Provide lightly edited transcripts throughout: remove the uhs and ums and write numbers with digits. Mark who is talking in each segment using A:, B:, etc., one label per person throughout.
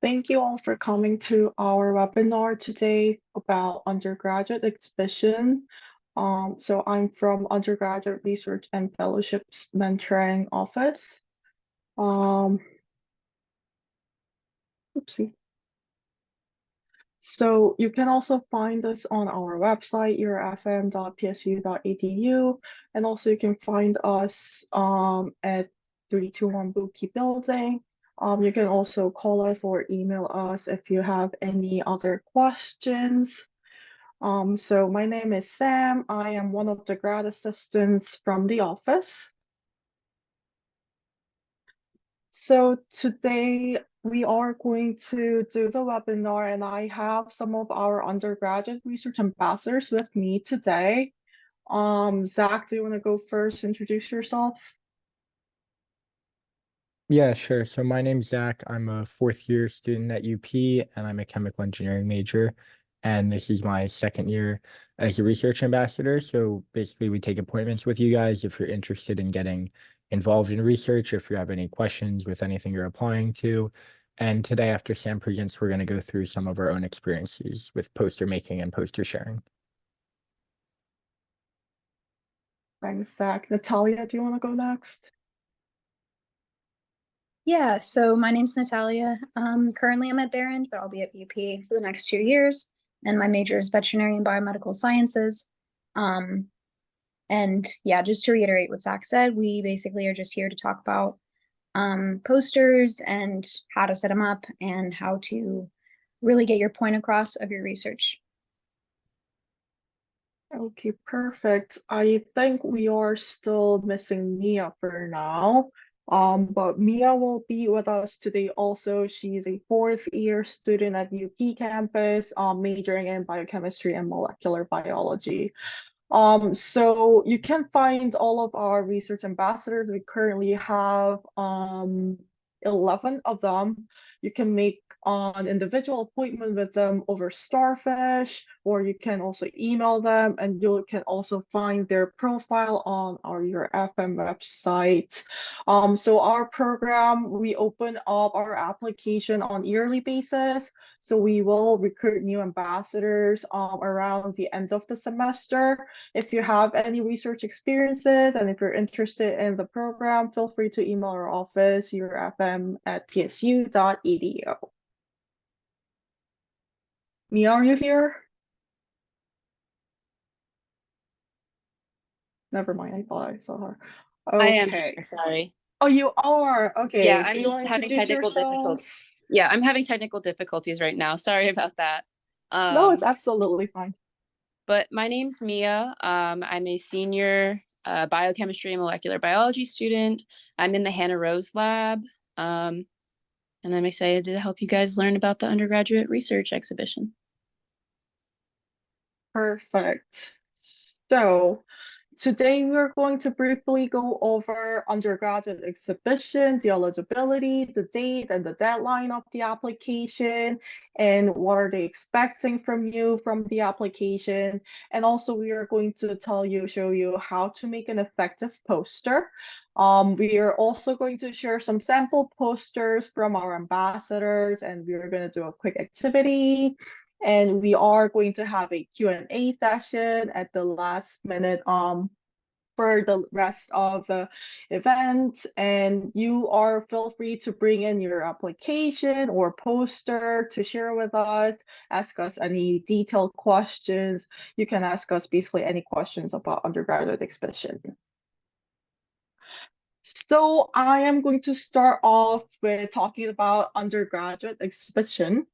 A: Thank you all for coming to our webinar today about undergraduate exhibition. So I'm from Undergraduate Research and Fellowships Mentoring Office. Oopsie. So you can also find us on our website, urfm.psu.edu, and also you can find us at 321 Buki Building. You can also call us or email us if you have any other questions. So my name is Sam. I am one of the grad assistants from the office. So today we are going to do the webinar, and I have some of our undergraduate research ambassadors with me today. Zach, do you want to go first, introduce yourself?
B: Yeah, sure. So my name's Zach. I'm a fourth year student at UP and I'm a chemical engineering major. And this is my second year as a research ambassador. So basically we take appointments with you guys if you're interested in getting involved in research, if you have any questions with anything you're applying to. And today after Sam presents, we're going to go through some of our own experiences with poster making and poster sharing.
A: Thanks, Zach. Natalia, do you want to go next?
C: Yeah, so my name's Natalia. Currently I'm at Barron, but I'll be at UP for the next 2 years. And my major is veterinary and biomedical sciences. And yeah, just to reiterate what Zach said, we basically are just here to talk about posters and how to set them up and how to really get your point across of your research.
A: Okay, perfect. I think we are still missing Mia for now. But Mia will be with us today also. She's a fourth year student at UP campus, majoring in biochemistry and molecular biology. So you can find all of our research ambassadors. We currently have 11 of them. You can make an individual appointment with them over Starfish, or you can also email them, and you can also find their profile on our Your FM website. So our program, we open up our application on yearly basis. So we will recruit new ambassadors around the end of the semester. If you have any research experiences and if you're interested in the program, feel free to email our office, urfm@psu.edu. Mia, are you here? Never mind, I thought I saw her.
D: I am
A: Okay.
D: here, sorry.
A: Oh, you are? Okay.
D: Yeah,
A: Do
D: I'm
A: you
D: just
A: want to
D: having
A: introduce
D: technical
A: yourself?
D: difficulties. Yeah, I'm having technical difficulties right now. Sorry about that.
A: No, it's absolutely fine.
D: But my name's Mia. I'm a senior biochemistry and molecular biology student. I'm in the Hannah Rose lab. And I'm excited to help you guys learn about the undergraduate research exhibition.
A: Perfect. So today we're going to briefly go over undergraduate exhibition, the eligibility, the date, and the deadline of the application, and what are they expecting from you from the application. And also we are going to show you how to make an effective poster. We are also going to share some sample posters from our ambassadors, and we are going to do a quick activity. And we are going to have a Q&A session at the last minute for the rest of the event. And you are feel free to bring in your application or poster to share with us, ask us any detailed questions. You can ask us basically any questions about undergraduate exhibition. So I am going to start off with talking about undergraduate exhibition.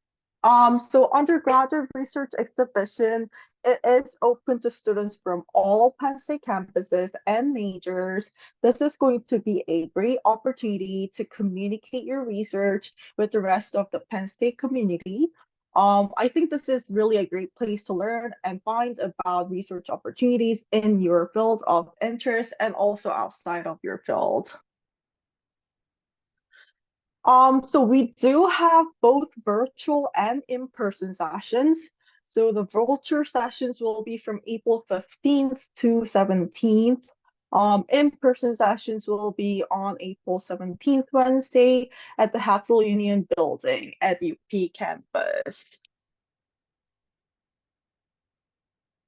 A: So undergraduate research exhibition, it is open to students from all Penn State campuses and majors. This is going to be a great opportunity to communicate your research with the rest of the Penn State community. I think this is really a great place to learn and find about research opportunities in your field of interest and also outside of your field. So we do have both virtual and in-person sessions. So the virtual sessions will be from April 15th to 17th. In-person sessions will be on April 17th, Wednesday, at the Hatzel Union Building at UP campus.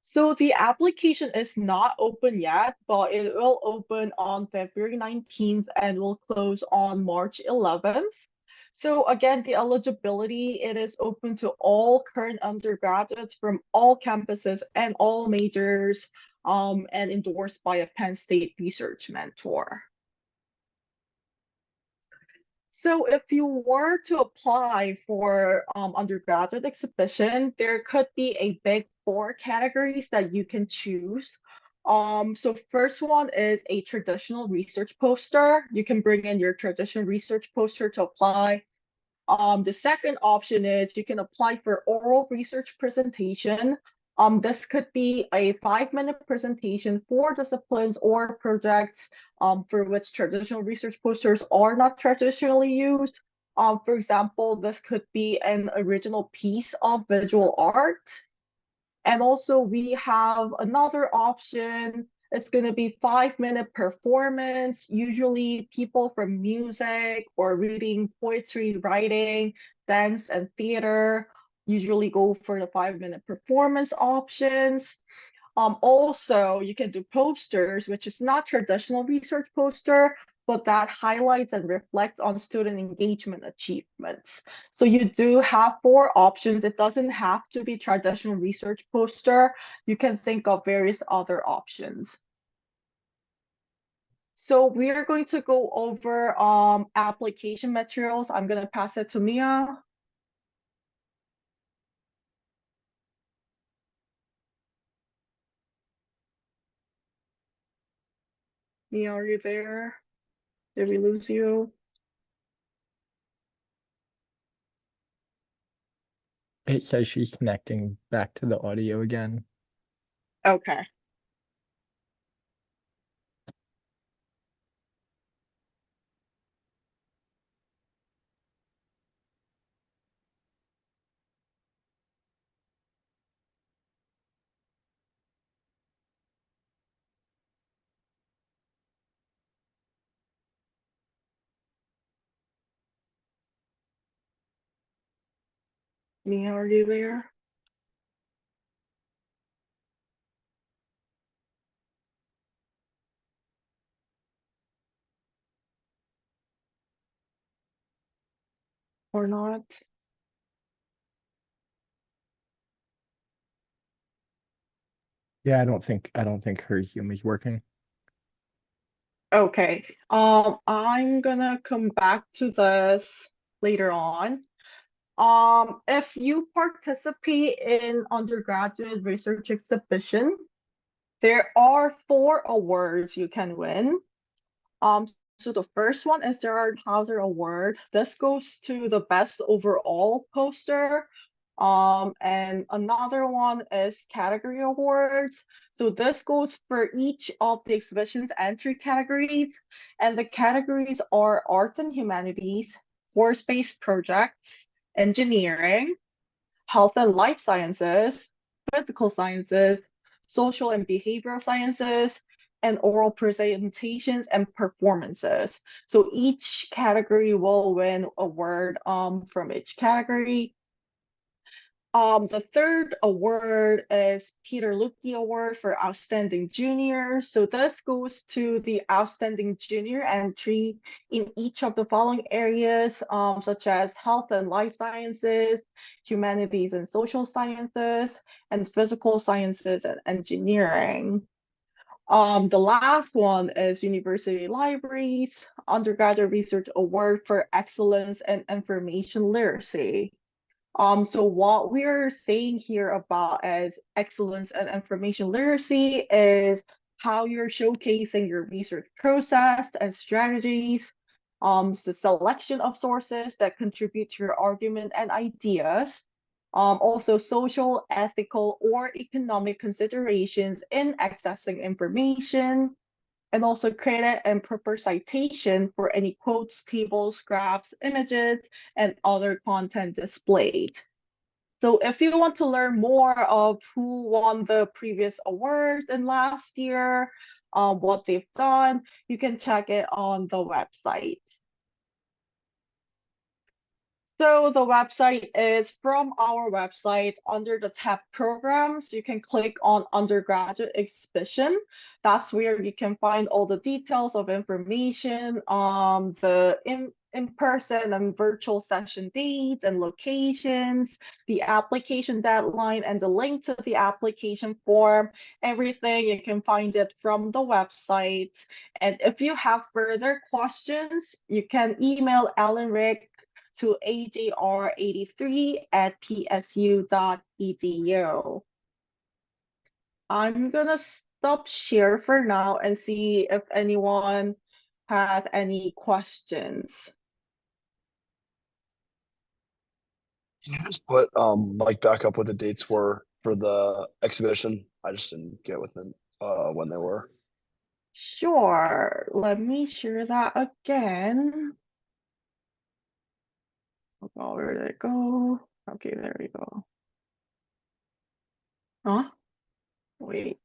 A: So the application is not open yet, but it will open on February 19th and will close on March 11th. So again, the eligibility, it is open to all current undergraduates from all campuses and all majors, and endorsed by a Penn State research mentor. So if you were to apply for undergraduate exhibition, there could be a big four categories that you can choose. So first one is a traditional research poster. You can bring in your traditional research poster to apply. The second option is you can apply for oral research presentation. This could be a 5-minute presentation for disciplines or projects for which traditional research posters are not traditionally used. For example, this could be an original piece of visual art. And also we have another option. It's going to be 5-minute performance. Usually people from music or reading, poetry, writing, dance, and theater usually go for the 5-minute performance options. Also, you can do posters, which is not traditional research poster, but that highlights and reflects on student engagement achievements. So you do have 4 options. It doesn't have to be traditional research poster. You can think of various other options. So we are going to go over application materials. I'm going to pass it to Mia. Mia, are you there? Did we lose you?
B: It says she's connecting back to the audio again.
A: Okay. Mia, are you there? Or not?
B: Yeah, I don't think her Zoom is working.
A: Okay. I'm gonna come back to this later on. If you participate in undergraduate research exhibition, there are 4 awards you can win. So the first one is the Art Hauser Award. This goes to the best overall poster. And another one is category awards. So this goes for each of the exhibition's entry categories. And the categories are arts and humanities, force-based projects, engineering, health and life sciences, physical sciences, social and behavioral sciences, and oral presentations and performances. So each category will win a award from each category. The third award is Peter Lukey Award for Outstanding Junior. So this goes to the Outstanding Junior entry in each of the following areas, such as health and life sciences, humanities and social sciences, and physical sciences and engineering. The last one is University Libraries Undergraduate Research Award for Excellence in Information Literacy. So what we're saying here about as excellence and information literacy is how you're showcasing your research process and strategies, the selection of sources that contribute to your argument and ideas, also social, ethical, or economic considerations in accessing information, and also credit and proper citation for any quotes, tables, graphs, images, and other content displayed. So if you want to learn more of who won the previous awards in last year, what they've done, you can check it on the website. So the website is from our website under the tab programs. You can click on Undergraduate Exhibition. That's where you can find all the details of information, the in-person and virtual session dates and locations, the application deadline, and the link to the application form. Everything, you can find it from the website. And if you have further questions, you can email Ellen Rick to ajr83@psu.edu. I'm gonna stop share for now and see if anyone has any questions.
E: Can you just put like back up what the dates were for the exhibition? I just didn't get with them when they were.
A: Sure, let me share that again. Oh, where did it go? Okay, there we go. Huh? Wait.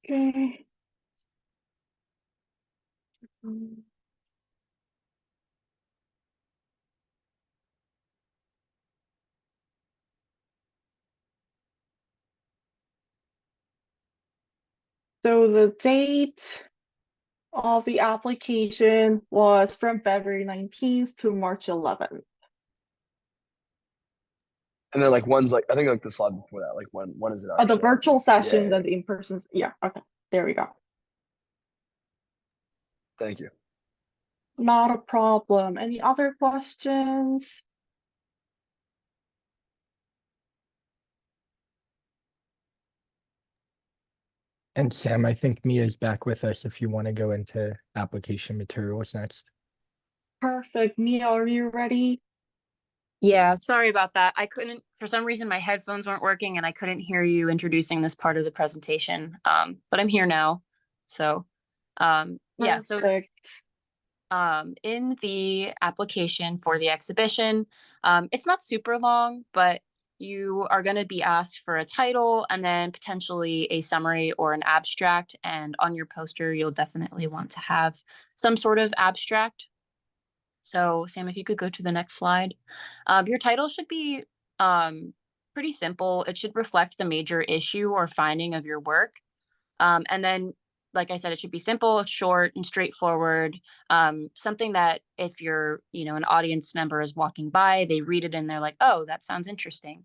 A: Okay. So the date of the application was from February 19th to March 11th.
E: And then like one's like I think like the slide before that, like when is it
A: The
E: actually
A: virtual
E: happening?
A: sessions
E: Yeah.
A: and the in-person. Yeah, okay, there we go.
E: Thank you.
A: Not a problem. Any other questions?
B: And Sam, I think Mia's back with us if you want to go into application materials next.
A: Perfect. Mia, are you ready?
D: Yeah, sorry about that. I couldn't, for some reason, my headphones weren't working and I couldn't hear you introducing this part of the presentation. But I'm here now. So, yeah, so
A: Perfect.
D: in the application for the exhibition, it's not super long, but you are going to be asked for a title and then potentially a summary or an abstract. And on your poster, you'll definitely want to have some sort of abstract. So Sam, if you could go to the next slide. Your title should be pretty simple. It should reflect the major issue or finding of your work. And then, like I said, it should be simple, short, and straightforward. Something that if you're, an audience member is walking by, they read it and they're like, oh, that sounds interesting.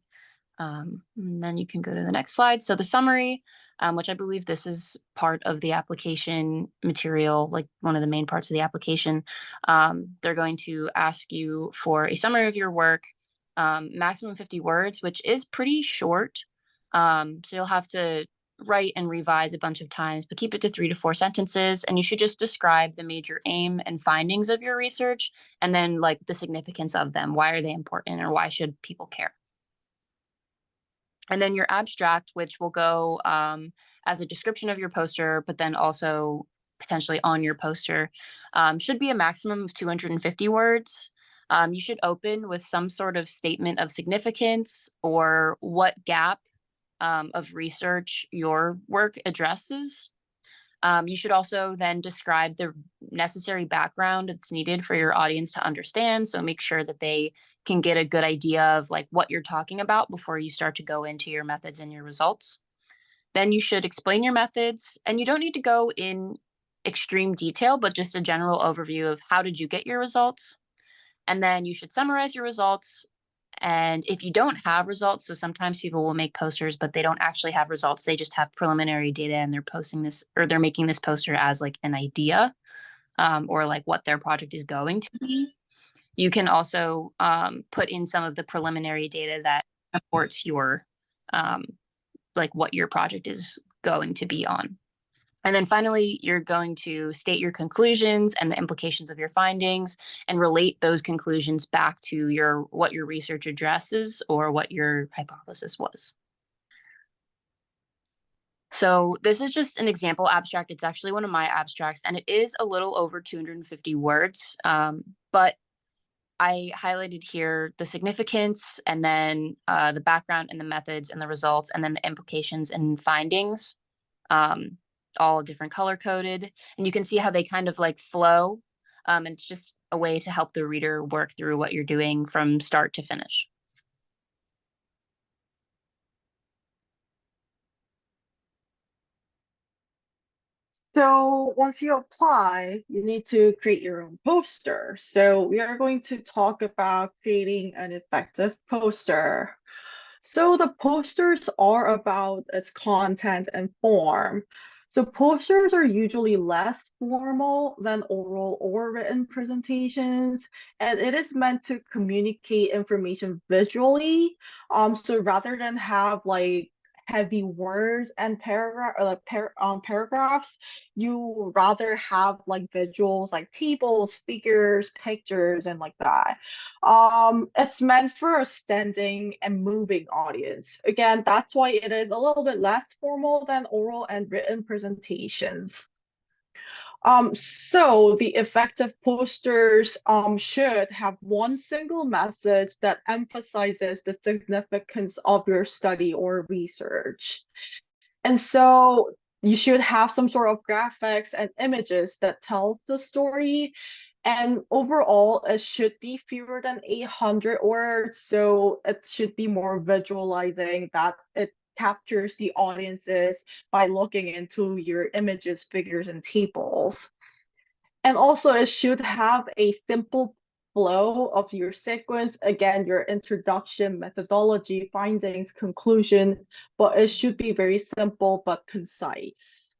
D: And then you can go to the next slide. So the summary, which I believe this is part of the application material, like one of the main parts of the application. They're going to ask you for a summary of your work, maximum 50 words, which is pretty short. So you'll have to write and revise a bunch of times, but keep it to 3 to 4 sentences. And you should just describe the major aim and findings of your research, and then like the significance of them. Why are they important, or why should people care? And then your abstract, which will go as a description of your poster, but then also potentially on your poster, should be a maximum of 250 words. You should open with some sort of statement of significance or what gap of research your work addresses. You should also then describe the necessary background that's needed for your audience to understand. So make sure that they can get a good idea of like what you're talking about before you start to go into your methods and your results. Then you should explain your methods, and you don't need to go in extreme detail, but just a general overview of how did you get your results. And then you should summarize your results. And if you don't have results, so sometimes people will make posters, but they don't actually have results. They just have preliminary data and they're posting this, or they're making this poster as like an idea, or like what their project is going to be. You can also put in some of the preliminary data that supports your, like what your project is going to be on. And then finally, you're going to state your conclusions and the implications of your findings and relate those conclusions back to what your research addresses or what your hypothesis was. So this is just an example abstract. It's actually one of my abstracts, and it is a little over 250 words. But I highlighted here the significance and then the background and the methods and the results and then the implications and findings, all different color coded. And you can see how they kind of like flow. And it's just a way to help the reader work through what you're doing from start to finish.
A: So once you apply, you need to create your own poster. So we are going to talk about creating an effective poster. So the posters are about its content and form. So posters are usually less formal than oral or written presentations, and it is meant to communicate information visually. So rather than have like heavy words and paragraphs, you rather have like visuals like tables, figures, pictures, and like that. It's meant for a standing and moving audience. Again, that's why it is a little bit less formal than oral and written presentations. So the effective posters should have one single message that emphasizes the significance of your study or research. And so you should have some sort of graphics and images that tell the story. And overall, it should be fewer than 800 words. So it should be more visualizing that it captures the audiences by looking into your images, figures, and tables. And also, it should have a simple flow of your sequence. Again, your introduction, methodology, findings, conclusion, but it should be very simple but concise.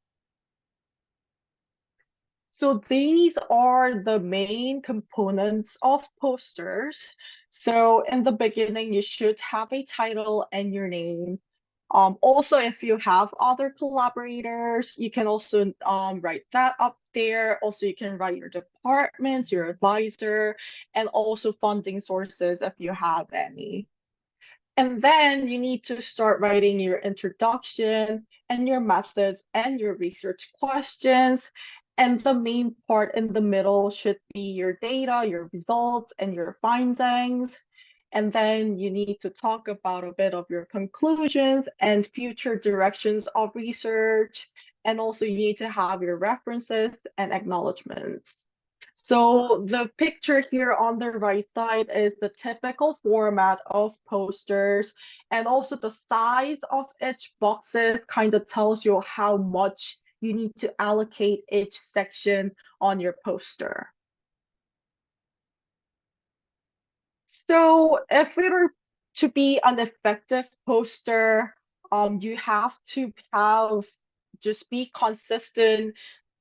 A: So these are the main components of posters. So in the beginning, you should have a title and your name. Also, if you have other collaborators, you can also write that up there. Also, you can write your departments, your advisor, and also funding sources if you have any. And then you need to start writing your introduction and your methods and your research questions. And the main part in the middle should be your data, your results, and your findings. And then you need to talk about a bit of your conclusions and future directions of research. And also you need to have your references and acknowledgements. So the picture here on the right side is the typical format of posters, and also the size of each boxes kind of tells you how much you need to allocate each section on your poster. So if it were to be an effective poster, you have to have just be consistent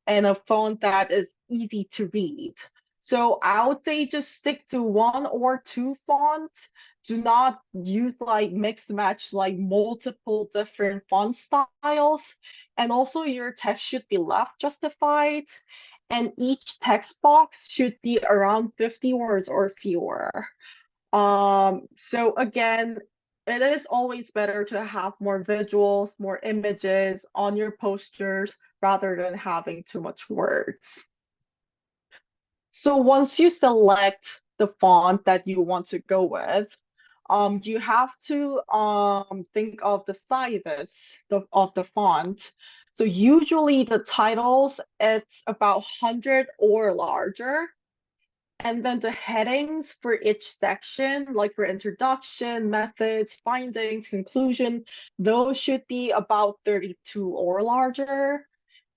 A: and a font that is easy to read. So I would say just stick to one or two fonts. Do not use like mix match like multiple different font styles. And also your text should be left justified. And each text box should be around 50 words or fewer. So again, it is always better to have more visuals, more images on your posters rather than having too much words. So once you select the font that you want to go with, you have to think of the sizes of the font. So usually the titles, it's about 100 or larger. And then the headings for each section, like for introduction, methods, findings, conclusion, those should be about 32 or larger.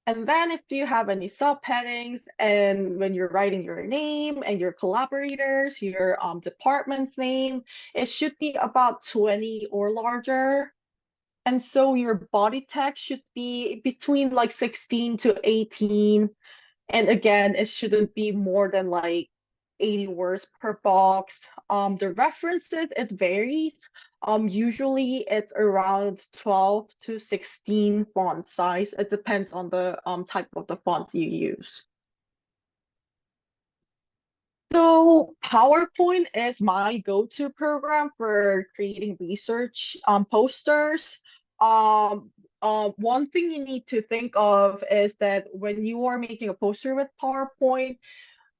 A: And then if you have any subheadings and when you're writing your name and your collaborators, your department's name, it should be about 20 or larger. And so your body text should be between like 16 to 18. And again, it shouldn't be more than like 80 words per box. The references, it varies. Usually it's around 12 to 16 font size. It depends on the type of the font you use. So PowerPoint is my go-to program for creating research posters. One thing you need to think of is that when you are making a poster with PowerPoint,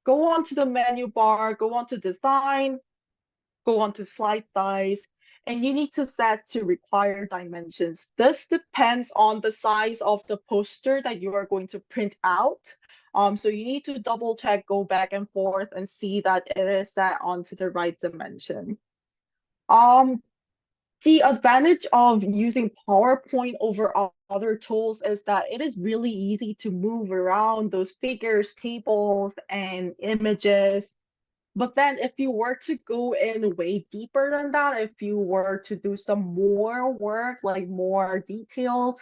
A: go onto the menu bar, go onto design, go on to slide size, and you need to set to required dimensions. This depends on the size of the poster that you are going to print out. So you need to double check, go back and forth and see that it is set onto the right dimension. The advantage of using PowerPoint over other tools is that it is really easy to move around those figures, tables, and images. But then if you were to go in way deeper than that, if you were to do some more work, like more detailed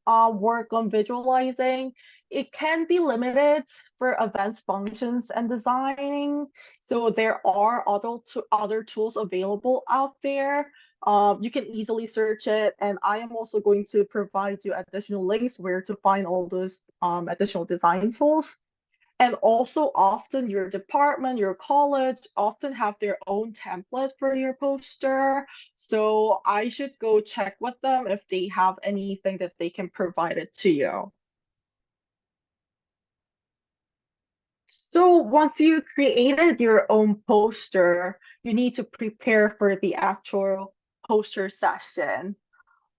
A: work on visualizing, it can be limited for advanced functions and designing. So there are other tools available out there. You can easily search it, and I am also going to provide you additional links where to find all those additional design tools. And also often your department, your college often have their own template for your poster. So I should go check with them if they have anything that they can provide it to you. So once you created your own poster, you need to prepare for the actual poster session.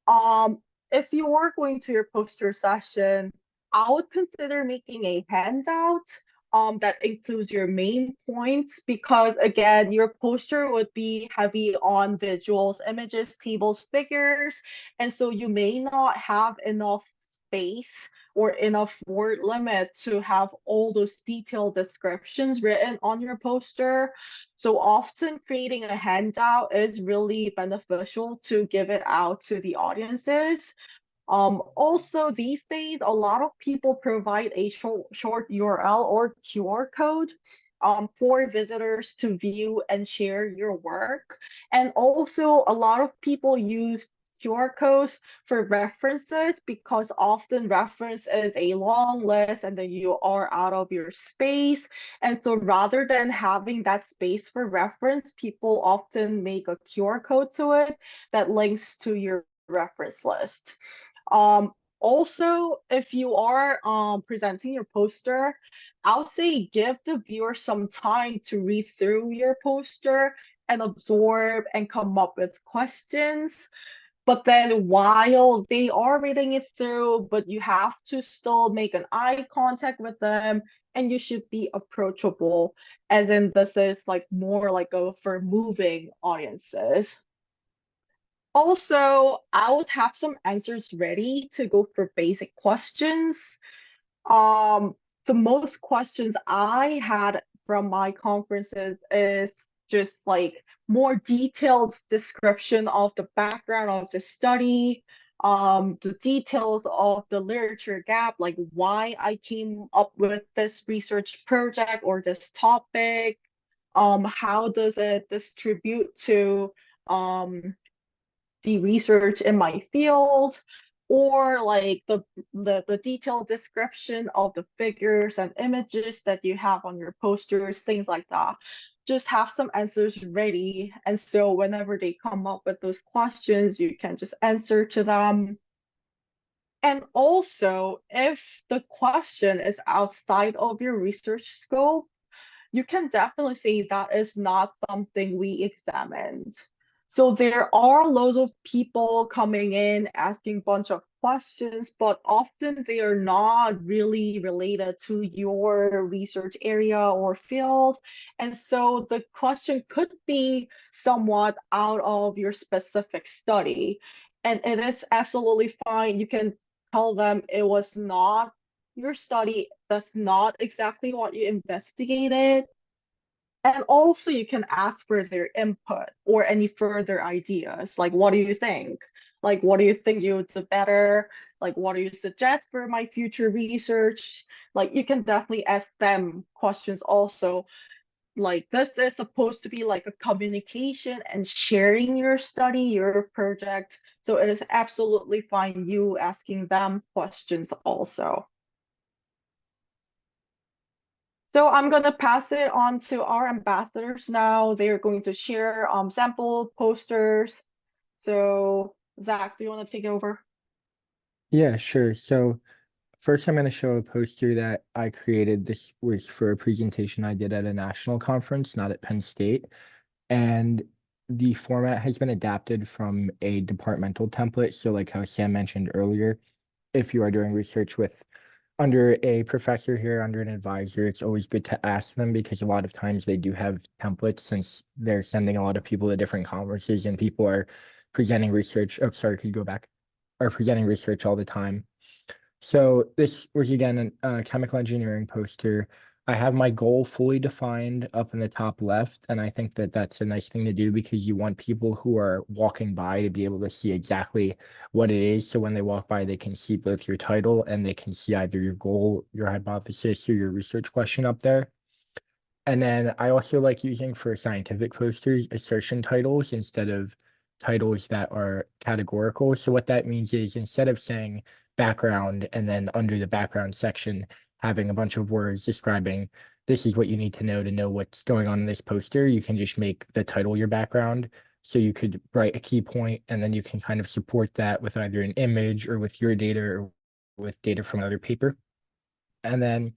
A: Um, if you are going to your poster session, I would consider making a handout that includes your main points because again, your poster would be heavy on visuals, images, tables, figures, and so you may not have enough space or enough word limit to have all those detailed descriptions written on your poster. So often creating a handout is really beneficial to give it out to the audiences. Also, these days, a lot of people provide a short URL or QR code for visitors to view and share your work. And also, a lot of people use QR codes for references because often reference is a long list and then you are out of your space. And so rather than having that space for reference, people often make a QR code to it that links to your reference list. Also, if you are presenting your poster, I'll say give the viewer some time to read through your poster and absorb and come up with questions. But then while they are reading it through, but you have to still make an eye contact with them and you should be approachable, as in this is like more like for moving audiences. Also, I would have some answers ready to go for basic questions. Um, the most questions I had from my conferences is just like more detailed description of the background of the study, the details of the literature gap, like why I came up with this research project or this topic, how does it distribute to the research in my field, or like the detailed description of the figures and images that you have on your posters, things like that. Just have some answers ready. And so whenever they come up with those questions, you can just answer to them. And also, if the question is outside of your research scope, you can definitely say that is not something we examined. So there are loads of people coming in asking a bunch of questions, but often they are not really related to your research area or field. And so the question could be somewhat out of your specific study. And it is absolutely fine. You can tell them it was not your study, that's not exactly what you investigated. And also you can ask for their input or any further ideas. Like, what do you think? Like, what do you think you would do better? Like, what do you suggest for my future research? Like, you can definitely ask them questions also. Like, this is supposed to be like a communication and sharing your study, your project. So it is absolutely fine you asking them questions also. So I'm going to pass it on to our ambassadors now. They're going to share sample posters. So Zach, do you want to take over?
B: Yeah, sure. So first I'm going to show a poster that I created. This was for a presentation I did at a national conference, not at Penn State. And the format has been adapted from a departmental template. So like how Sam mentioned earlier, if you are doing research with under a professor here, under an advisor, it's always good to ask them because a lot of times they do have templates since they're sending a lot of people to different conferences and people are presenting research. Oh, sorry, could you go back? Are presenting research all the time. So this was again a chemical engineering poster. I have my goal fully defined up in the top left, and I think that that's a nice thing to do because you want people who are walking by to be able to see exactly what it is. So when they walk by, they can see both your title and they can see either your goal, your hypothesis, or your research question up there. And then I also like using for scientific posters assertion titles instead of titles that are categorical. So what that means is instead of saying background and then under the background section, having a bunch of words describing this is what you need to know what's going on in this poster, you can just make the title your background. So you could write a key point and then you can kind of support that with either an image or with your data or with data from another paper. And then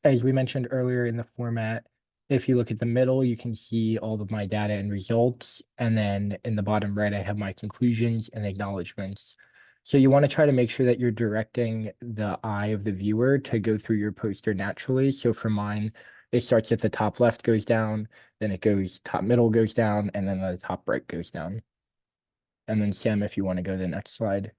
B: as we mentioned earlier in the format, if you look at the middle, you can see all of my data and results. And then in the bottom right, I have my conclusions and acknowledgements. So you want to try to make sure that you're directing the eye of the viewer to go through your poster naturally. So for mine, it starts at the top left, goes down, then it goes top middle goes down, and then the top right goes down. And then Sam, if you want to go to the next slide.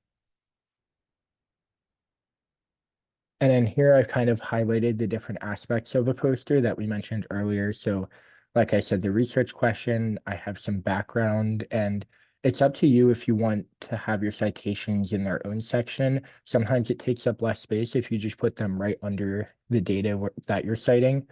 B: And then here I've kind of highlighted the different aspects of a poster that we mentioned earlier. So like I said, the research question, I have some background, and it's up to you if you want to have your citations in their own section. Sometimes it takes up less space if you just put them right under the data that you're citing.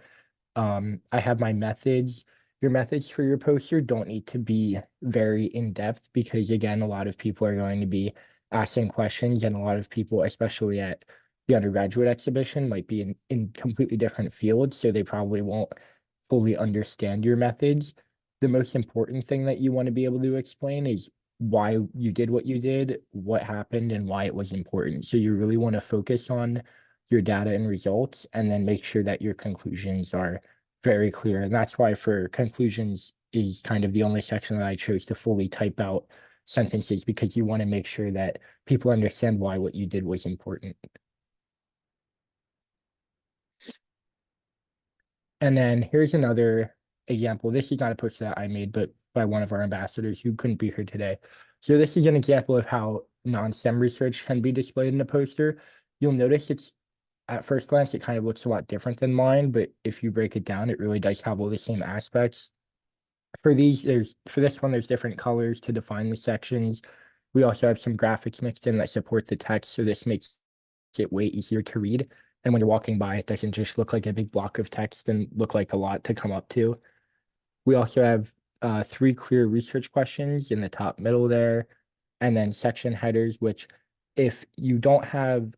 B: I have my methods. Your methods for your poster don't need to be very in-depth because again, a lot of people are going to be asking questions and a lot of people, especially at the undergraduate exhibition, might be in completely different fields, so they probably won't fully understand your methods. The most important thing that you want to be able to explain is why you did what you did, what happened, and why it was important. So you really want to focus on your data and results and then make sure that your conclusions are very clear. And that's why for conclusions is kind of the only section that I chose to fully type out sentences because you want to make sure that people understand why what you did was important. And then here's another example. This is not a poster that I made, but by one of our ambassadors who couldn't be here today. So this is an example of how non-STEM research can be displayed in a poster. You'll notice it's at first glance, it kind of looks a lot different than mine, but if you break it down, it really does have all the same aspects. For this one, there's different colors to define the sections. We also have some graphics mixed in that support the text, so this makes it way easier to read. And when you're walking by, it doesn't just look like a big block of text and look like a lot to come up to. We also have 3 clear research questions in the top middle there, and then section headers, which if you don't have,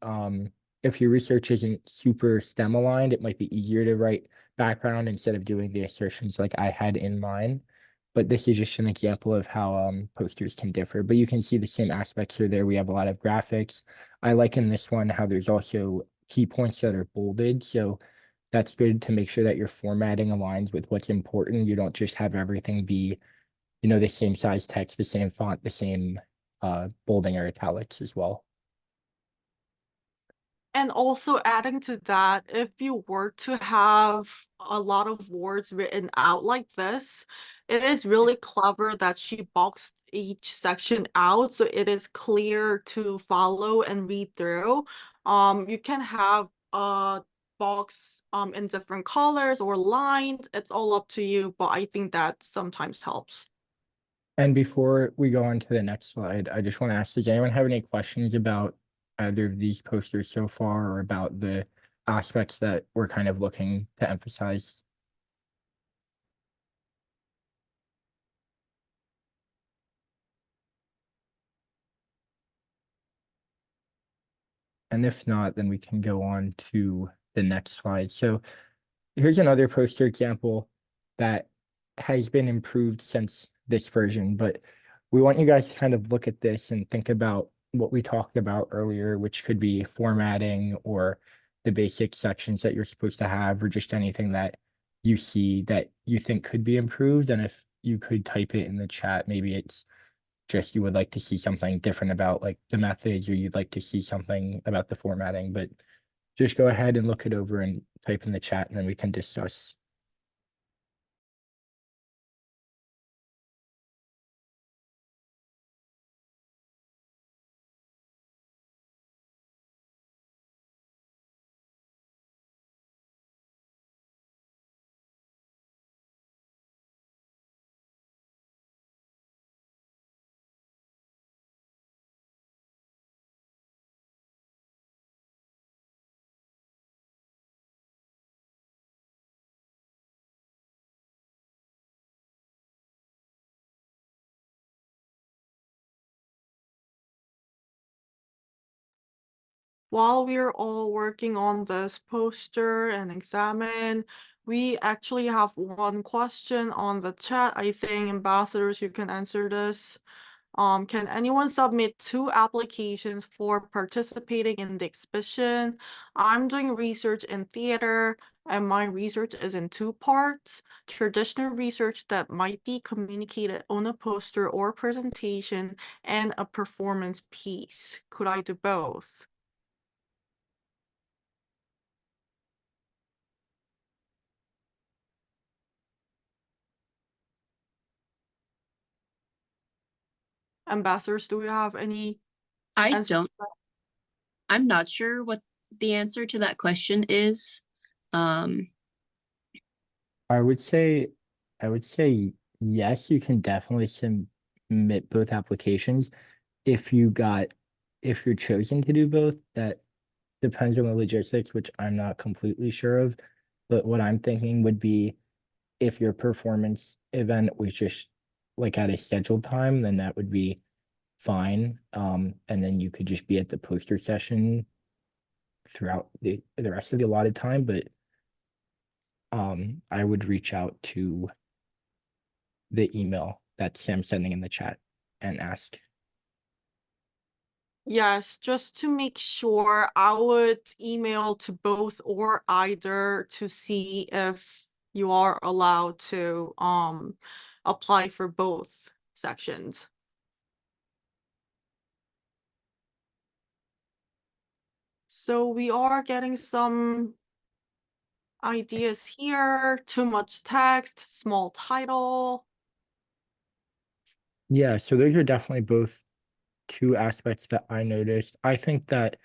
B: if your research isn't super STEM aligned, it might be easier to write background instead of doing the assertions like I had in mine. But this is just an example of how posters can differ, but you can see the same aspects are there. We have a lot of graphics. I like in this one how there's also key points that are bolded. So that's good to make sure that your formatting aligns with what's important. You don't just have everything be, the same size text, the same font, the same bolding or italics as well.
F: And also adding to that, if you were to have a lot of words written out like this, it is really clever that she boxed each section out so it is clear to follow and read through. You can have a box in different colors or lines. It's all up to you, but I think that sometimes helps.
B: And before we go on to the next slide, I just want to ask, does anyone have any questions about either of these posters so far or about the aspects that we're kind of looking to emphasize? And if not, then we can go on to the next slide. So here's another poster example that has been improved since this version, but we want you guys to kind of look at this and think about what we talked about earlier, which could be formatting or the basic sections that you're supposed to have, or just anything that you see that you think could be improved. And if you could type it in the chat, maybe it's just you would like to see something different about like the methods, or you'd like to see something about the formatting, but just go ahead and look it over and type in the chat, and then we can discuss.
F: While we're all working on this poster and examine, we actually have one question on the chat. I think ambassadors, you can answer this. Can anyone submit 2 applications for participating in the exhibition? I'm doing research in theater, and my research is in 2 parts. Traditional research that might be communicated on a poster or presentation, and a performance piece. Could I do both? Ambassadors, do we have any
D: I
F: answers to
D: don't,
F: that?
D: I'm not sure what the answer to that question is.
B: I would say, yes, you can definitely submit both applications. If you're chosen to do both, that depends on the logistics, which I'm not completely sure of. But what I'm thinking would be if your performance event was just like at a scheduled time, then that would be fine. And then you could just be at the poster session throughout the rest of the allotted time. But I would reach out to the email that Sam's sending in the chat and ask.
F: Yes, just to make sure, I would email to both or either to see if you are allowed to apply for both sections. So we are getting some ideas here. Too much text, small title.
B: Yeah, so those are definitely both two aspects that I noticed. I think that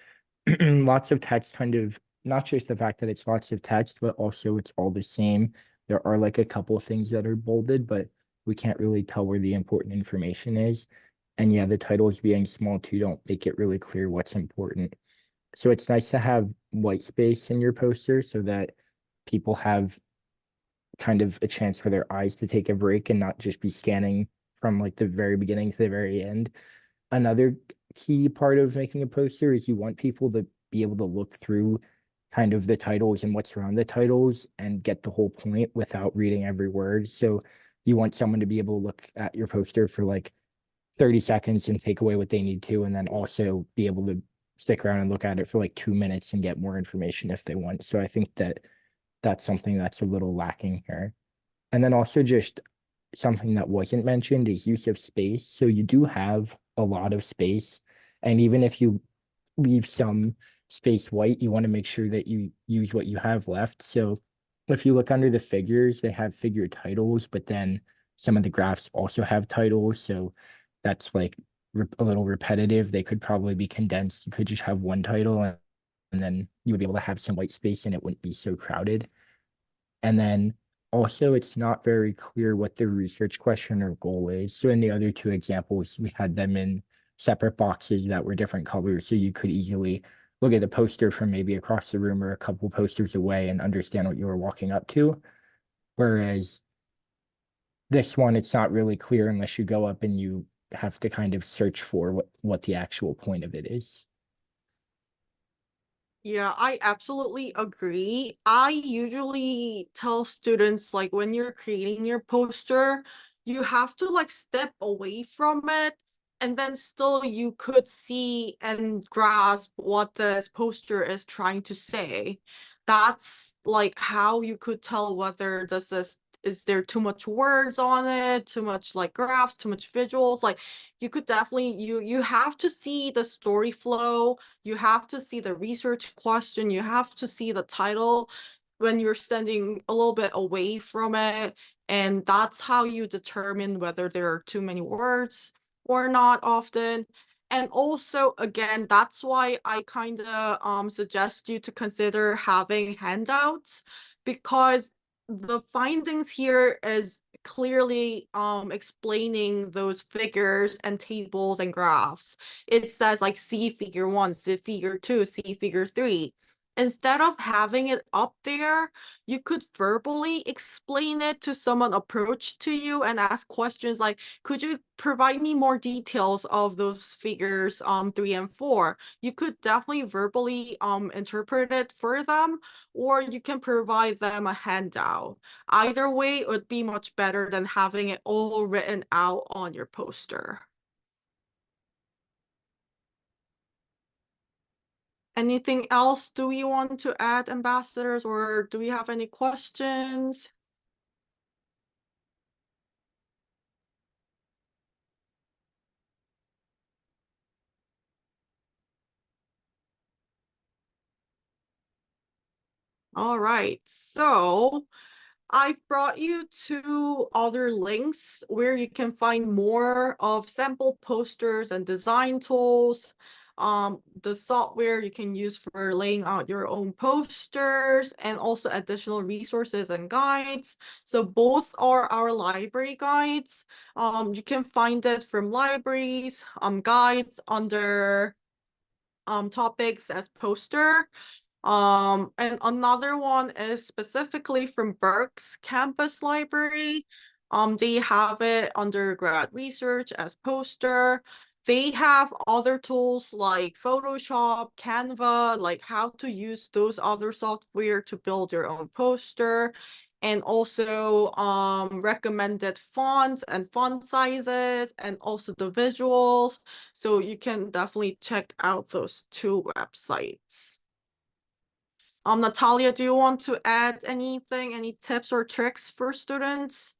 B: lots of text kind of, not just the fact that it's lots of text, but also it's all the same. There are like a couple of things that are bolded, but we can't really tell where the important information is. And yeah, the titles being small too don't make it really clear what's important. So it's nice to have white space in your poster so that people have kind of a chance for their eyes to take a break and not just be scanning from like the very beginning to the very end. Another key part of making a poster is you want people to be able to look through kind of the titles and what's around the titles and get the whole point without reading every word. So you want someone to be able to look at your poster for like 30 seconds and take away what they need to, and then also be able to stick around and look at it for like 2 minutes and get more information if they want. So I think that that's something that's a little lacking here. And then also just something that wasn't mentioned is use of space. So you do have a lot of space. And even if you leave some space white, you want to make sure that you use what you have left. So if you look under the figures, they have figure titles, but then some of the graphs also have titles. So that's like a little repetitive. They could probably be condensed. You could just have one title, and then you would be able to have some white space and it wouldn't be so crowded. And then also, it's not very clear what the research question or goal is. So in the other two examples, we had them in separate boxes that were different colors. So you could easily look at the poster from maybe across the room or a couple posters away and understand what you were walking up to. Whereas this one, it's not really clear unless you go up and you have to kind of search for what the actual point of it is.
F: Yeah, I absolutely agree. I usually tell students, like, when you're creating your poster, you have to like step away from it and then still you could see and grasp what this poster is trying to say. That's like how you could tell whether is there too much words on it, too much like graphs, too much visuals. Like you could definitely you have to see the story flow, you have to see the research question, you have to see the title when you're standing a little bit away from it. And that's how you determine whether there are too many words or not often. And also, again, that's why I kind of suggest you to consider having handouts, because the findings here is clearly explaining those figures and tables and graphs. It says like see figure 1, see figure 2, see figure 3. Instead of having it up there, you could verbally explain it to someone approach to you and ask questions like, could you provide me more details of those figures 3 and 4? You could definitely verbally interpret it for them, or you can provide them a handout. Either way, it would be much better than having it all written out on your poster. Anything else do we want to add, ambassadors, or do we have any questions? All right, so I've brought you to other links where you can find more of sample posters and design tools. The software you can use for laying out your own posters, and also additional resources and guides. So both are our library guides. You can find it from libraries, guides under topics as poster. And another one is specifically from Berk's campus library. They have it undergrad research as poster. They have other tools like Photoshop, Canva, like how to use those other software to build your own poster, and also recommended fonts and font sizes, and also the visuals. So you can definitely check out those two websites. Natalia, do you want to add anything, any tips or tricks for students?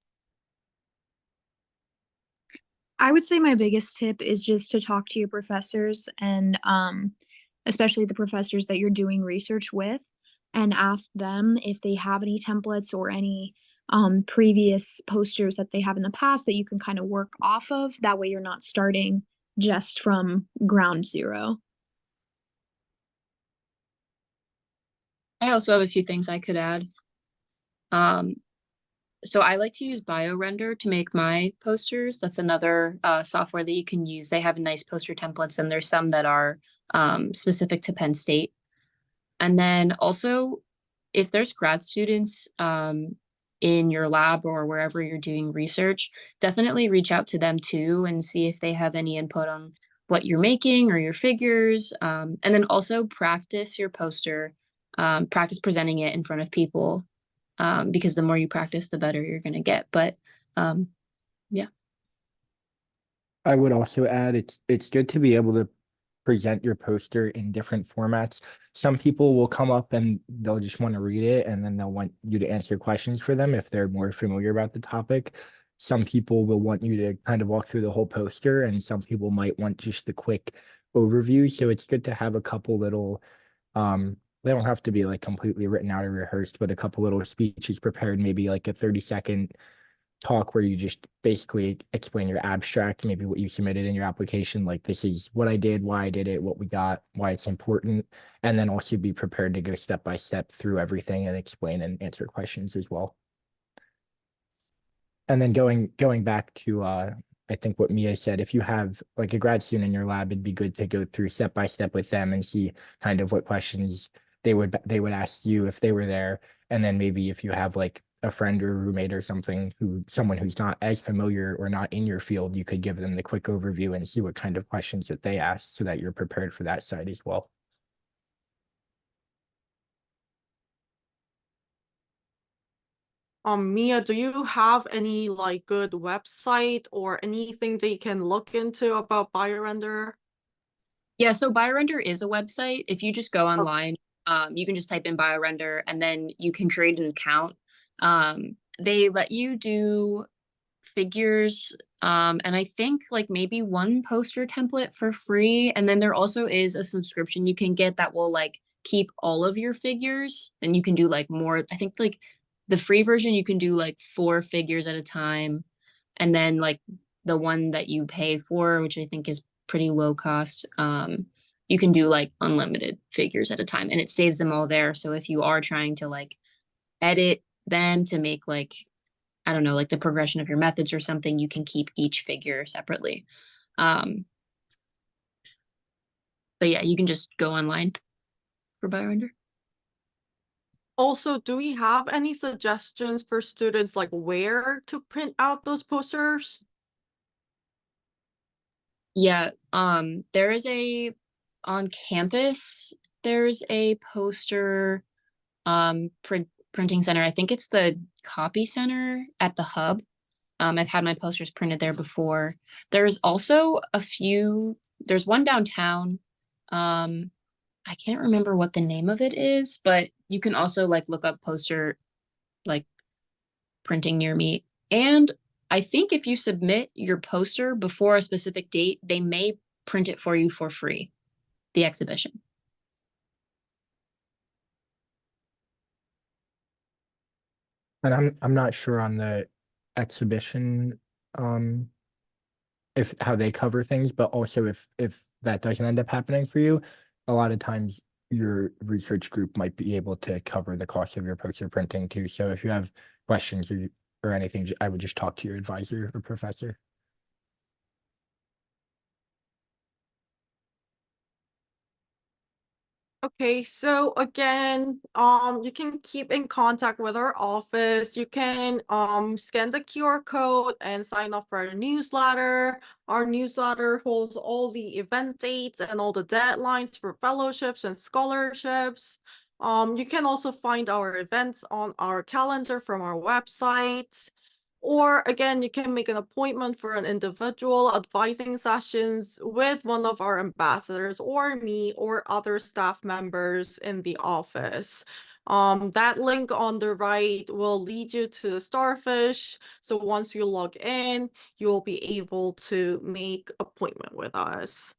C: I would say my biggest tip is just to talk to your professors, and especially the professors that you're doing research with, and ask them if they have any templates or any previous posters that they have in the past that you can kind of work off of. That way you're not starting just from ground zero.
D: I also have a few things I could add. So I like to use BioRender to make my posters. That's another software that you can use. They have nice poster templates, and there's some that are specific to Penn State. And then also, if there's grad students in your lab or wherever you're doing research, definitely reach out to them too and see if they have any input on what you're making or your figures. And then also practice your poster, practice presenting it in front of people, because the more you practice, the better you're going to get. But yeah.
B: I would also add it's good to be able to present your poster in different formats. Some people will come up and they'll just want to read it, and then they'll want you to answer questions for them if they're more familiar about the topic. Some people will want you to kind of walk through the whole poster, and some people might want just the quick overview. So it's good to have a couple little, they don't have to be like completely written out or rehearsed, but a couple little speeches prepared, maybe like a 30-second talk where you just basically explain your abstract, maybe what you submitted in your application, like this is what I did, why I did it, what we got, why it's important, and then also be prepared to go step by step through everything and explain and answer questions as well. And then going back to I think what Mia said, if you have like a grad student in your lab, it'd be good to go through step by step with them and see kind of what questions they would ask you if they were there. And then maybe if you have like a friend or a roommate or someone who's not as familiar or not in your field, you could give them the quick overview and see what kind of questions that they ask so that you're prepared for that side as well.
F: Mia, do you have any like good website or anything that you can look into about BioRender?
D: Yeah, so BioRender is a website. If you just go online, you can just type in BioRender and then you can create an account. They let you do figures, and I think like maybe one poster template for free. And then there also is a subscription you can get that will like keep all of your figures, and you can do like more. I think like the free version you can do like 4 figures at a time, and then like the one that you pay for, which I think is pretty low cost, you can do like unlimited figures at a time, and it saves them all there. So if you are trying to like edit them to make like, I don't know, like the progression of your methods or something, you can keep each figure separately. But yeah, you can just go online for BioRender.
F: Also, do we have any suggestions for students like where to print out those posters?
D: Yeah, there is on campus, there's a poster printing center. I think it's the copy center at the hub. I've had my posters printed there before. There's also there's one downtown. I can't remember what the name of it is, but you can also like look up poster like printing near me. And I think if you submit your poster before a specific date, they may print it for you for free, the exhibition.
B: And I'm not sure on the exhibition, if how they cover things, but also if that doesn't end up happening for you, a lot of times your research group might be able to cover the cost of your poster printing too. So if you have questions or anything, I would just talk to your advisor or professor.
F: Okay, so again, you can keep in contact with our office. You can scan the QR code and sign up for our newsletter. Our newsletter holds all the event dates and all the deadlines for fellowships and scholarships. You can also find our events on our calendar from our website. Or again, you can make an appointment for an individual advising sessions with one of our ambassadors or me or other staff members in the office. That link on the right will lead you to Starfish. So once you log in, you'll be able to make appointment with us.